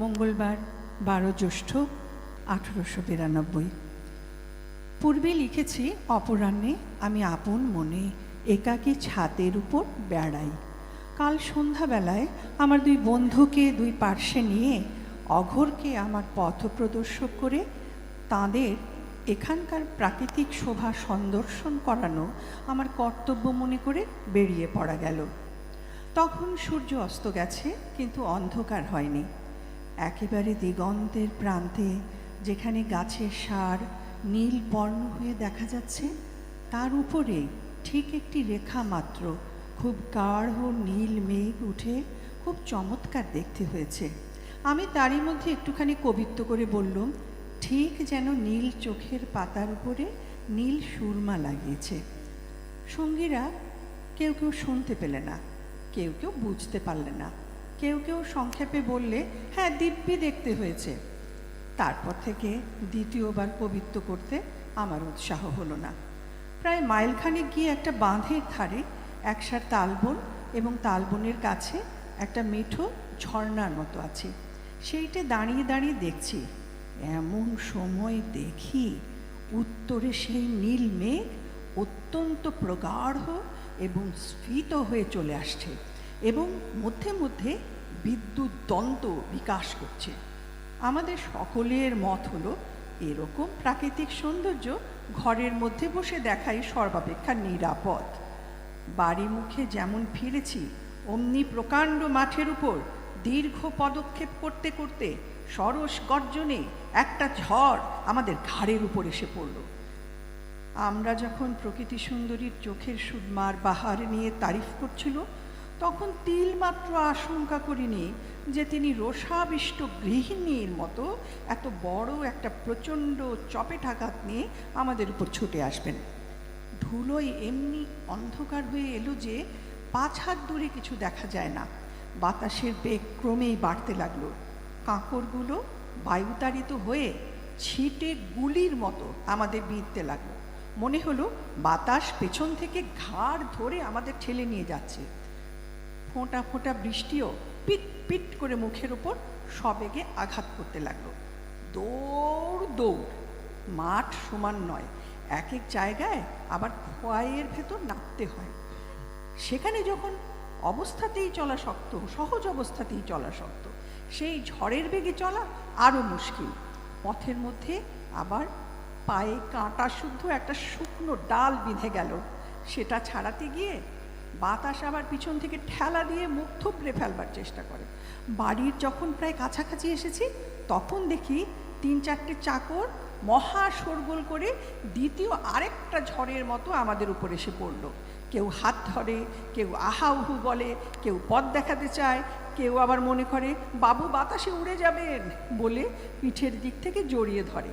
মঙ্গলবার 12 জ্যৈষ্ঠ 1892। পূর্বে লিখেছি, অপরাহ্নে আমি আপন মনে একাকী ছাদের উপর বেড়াই। কাল সন্ধ্যাবেলায় আমার দুই বন্ধুকে দুই পার্শ্বে নিয়ে অঘোরকে আমার পথ প্রদর্শক করে তাঁদের এখানকার প্রাকৃতিক শোভা সন্দর্শন করানো আমার কর্তব্য মনে করে বেরিয়ে পড়া গেল। তখন সূর্য অস্ত গেছে, কিন্তু অন্ধকার হয়নি। একেবারে দিগন্তের প্রান্তে যেখানে গাছের সার নীল বর্ণ হয়ে দেখা যাচ্ছে, তার উপরে ঠিক একটি রেখা মাত্র খুব গাঢ় নীল মেঘ উঠে খুব চমৎকার দেখতে হয়েছে। আমি তারই মধ্যে একটুখানি কবিত্ব করে বললুম, ঠিক যেন নীল চোখের পাতার উপরে নীল সুরমা লাগিয়েছে। সঙ্গীরা কেউ কেউ শুনতে পেলে না, কেউ কেউ বুঝতে পারলে না, কেউ কেউ সংক্ষেপে বললে, হ্যাঁ দিব্যি দেখতে হয়েছে। তারপর থেকে দ্বিতীয়বার কবিত্ব করতে আমার উৎসাহ হলো না। প্রায় মাইলখানেক গিয়ে একটা বাঁধের ধারে একসার তালবন এবং তালবনের কাছে একটা মিঠো ঝর্ণার মতো আছে। সেইটে দাঁড়িয়ে দাঁড়িয়ে দেখছি, এমন সময় দেখি উত্তরে সেই নীল মেঘ অত্যন্ত প্রগাঢ় এবং স্ফীত হয়ে চলে আসছে এবং মধ্যে মধ্যে বিদ্যুৎ দ্বন্দ্ব বিকাশ করছে। আমাদের সকলের মত হলো, এরকম প্রাকৃতিক সৌন্দর্য ঘরের মধ্যে বসে দেখাই সর্বাপেক্ষা নিরাপদ। বাড়ি মুখে যেমন ফিরেছি, অমনি প্রকাণ্ড মাঠের উপর দীর্ঘ পদক্ষেপ করতে করতে সরস গর্জনে একটা ঝড় আমাদের ঘাড়ের উপর এসে পড়ল। আমরা যখন প্রকৃতি সুন্দরীর চোখের সুরমার বাহার নিয়ে তারিফ করছিল, তখন তিলমাত্র আশঙ্কা করিনি যে তিনি রোষাবিষ্ট গৃহিণীর মতো এত বড় একটা প্রচণ্ড চপেটাঘাত নিয়ে আমাদের উপর ছুটে আসবেন। ধুলোয় এমনি অন্ধকার হয়ে এলো যে 5 হাত দূরে কিছু দেখা যায় না। বাতাসের বেগ ক্রমেই বাড়তে লাগলো। কাঁকড়গুলো বায়ুতাড়িত হয়ে ছিটে গুলির মতো আমাদের বিঁধতে লাগলো। মনে হলো বাতাস পেছন থেকে ঘাড় ধরে আমাদের ঠেলে নিয়ে যাচ্ছে। ফোঁটা ফোঁটা বৃষ্টিও পিট পিট করে মুখের ওপর সবেগে আঘাত করতে লাগলো। দৌড় দৌড়, মাঠ সমান নয়, এক এক জায়গায় আবার খোয়াইয়ের ভেতর নামতে হয়। সেখানে যখন অবস্থাতেই চলা শক্ত, সহজ অবস্থাতেই চলা শক্ত, সেই ঝড়ের বেগে চলা আরও মুশকিল। পথের মধ্যে আবার পায়ে কাঁটা শুদ্ধ একটা শুকনো ডাল বিঁধে গেল। সেটা ছাড়াতে গিয়ে বাতাস আবার পিছন থেকে ঠেলা দিয়ে মুখ থুবড়ে ফেলবার চেষ্টা করে। বাড়ির যখন প্রায় কাছাকাছি এসেছি, তখন দেখি 3-4টে চাকর মহা শোরগোল করে দ্বিতীয় আরেকটা ঝড়ের মতো আমাদের উপর এসে পড়ল। কেউ হাত ধরে, কেউ আহা উহু বলে, কেউ পথ দেখাতে চায়, কেউ আবার মনে করে বাবু বাতাসে উড়ে যাবেন বলে পিঠের দিক থেকে জড়িয়ে ধরে।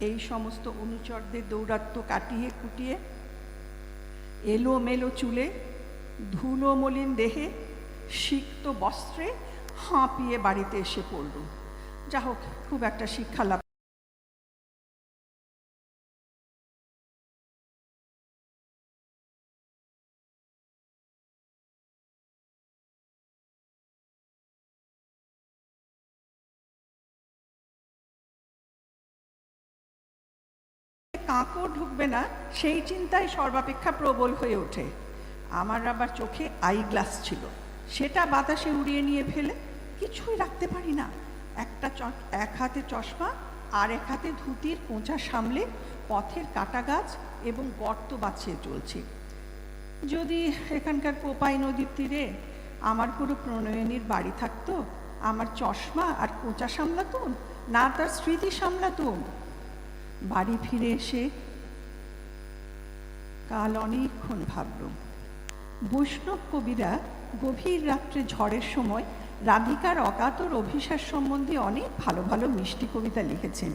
এই সমস্ত অনুচরদের দৌরাত্ম্য কাটিয়ে কুটিয়ে এলোমেলো চুলে, ধুলো মলিন দেহে, সিক্ত বস্ত্রে হাঁপিয়ে বাড়িতে এসে পড়ল। যা হোক, খুব একটা শিক্ষা লাভ। কাঁকড় ঢুকবে না সেই চিন্তায় সর্বাপেক্ষা প্রবল হয়ে ওঠে। আমার আবার চোখে আই গ্লাস ছিল, সেটা বাতাসে উড়িয়ে নিয়ে ফেলে কিছুই রাখতে পারি না। এক হাতে চশমা আর এক হাতে ধুতির কোঁচা সামলে পথের কাটা গাছ এবং গর্ত বাছিয়ে চলছি। যদি এখানকার কোপাই নদীর তীরে আমার পুরো প্রণয়নীর বাড়ি থাকতো, আমার চশমা আর কোঁচা সামলাতুম না তার স্মৃতি সামলাতুম। বাড়ি ফিরে এসে কাল অনেকক্ষণ ভাবলুম। বৈষ্ণব কবিরা গভীর রাত্রে ঝড়ের সময় রাধিকার অকাতর অভিসার সম্বন্ধে অনেক ভালো ভালো মিষ্টি কবিতা লিখেছেন,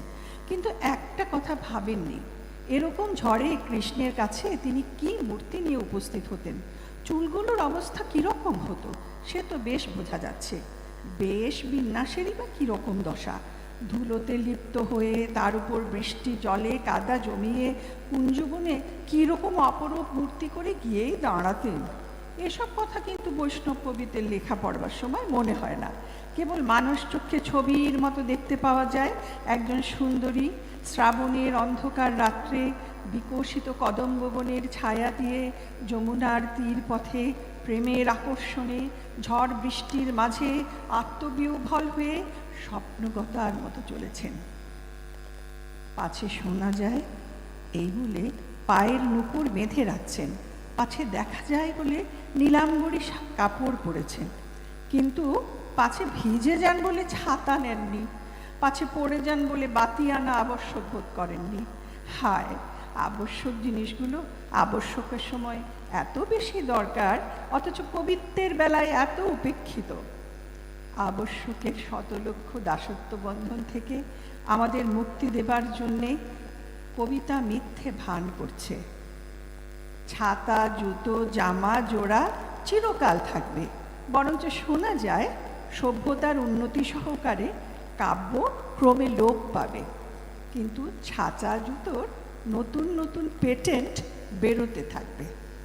কিন্তু একটা কথা ভাবেননি, এরকম ঝড়ে কৃষ্ণের কাছে তিনি কি মূর্তি নিয়ে উপস্থিত হতেন, চুলগুলোর অবস্থা কীরকম হতো সে তো বেশ বোঝা যাচ্ছে। বেশ বিন্যাসেরই বা কীরকম দশা, ধুলোতে লিপ্ত হয়ে তার উপর বৃষ্টি জলে কাদা জমিয়ে কুঞ্জবনে কীরকম অপরূপ মূর্তি করে গিয়েই দাঁড়াতেন। এসব কথা কিন্তু বৈষ্ণব কবিদের লেখা পড়বার সময় মনে হয় না। কেবল মানুষ চক্ষে ছবির মতো দেখতে পাওয়া যায় একজন সুন্দরী শ্রাবণের অন্ধকার রাত্রে বিকশিত কদম্ব বনের ছায়া দিয়ে যমুনার তীর পথে প্রেমের আকর্ষণে ঝড় বৃষ্টির মাঝে আত্মবিহ্বল হয়ে স্বপ্নগতার মতো চলেছেন। পাছে শোনা যায় এই বলে পায়ের নুপুর বেঁধে রাখছেন, পাছে দেখা যায় বলে নীলাম্বরী কাপড় পরেছেন, কিন্তু পাছে ভিজে যান বলে ছাতা নেননি, পাছে পড়ে যান বলে বাতি আনা আবশ্যক বোধ করেননি। হায়, আবশ্যক জিনিসগুলো আবশ্যকের সময় এত বেশি দরকার, অথচ কবিত্বের বেলায় এত উপেক্ষিত। আবশ্যকের শতলক্ষ দাসত্ব বন্ধন থেকে আমাদের মুক্তি দেবার জন্যে কবিতা মিথ্যে ভান করছে। ছাতা, জুতো, জামা, জোড়া চিরকাল থাকবে, বরঞ্চ শোনা যায় সভ্যতার উন্নতি সহকারে কাব্য ক্রমে লোপ পাবে, কিন্তু ছাতা জুতোর নতুন নতুন পেটেন্ট বেরোতে থাকবে।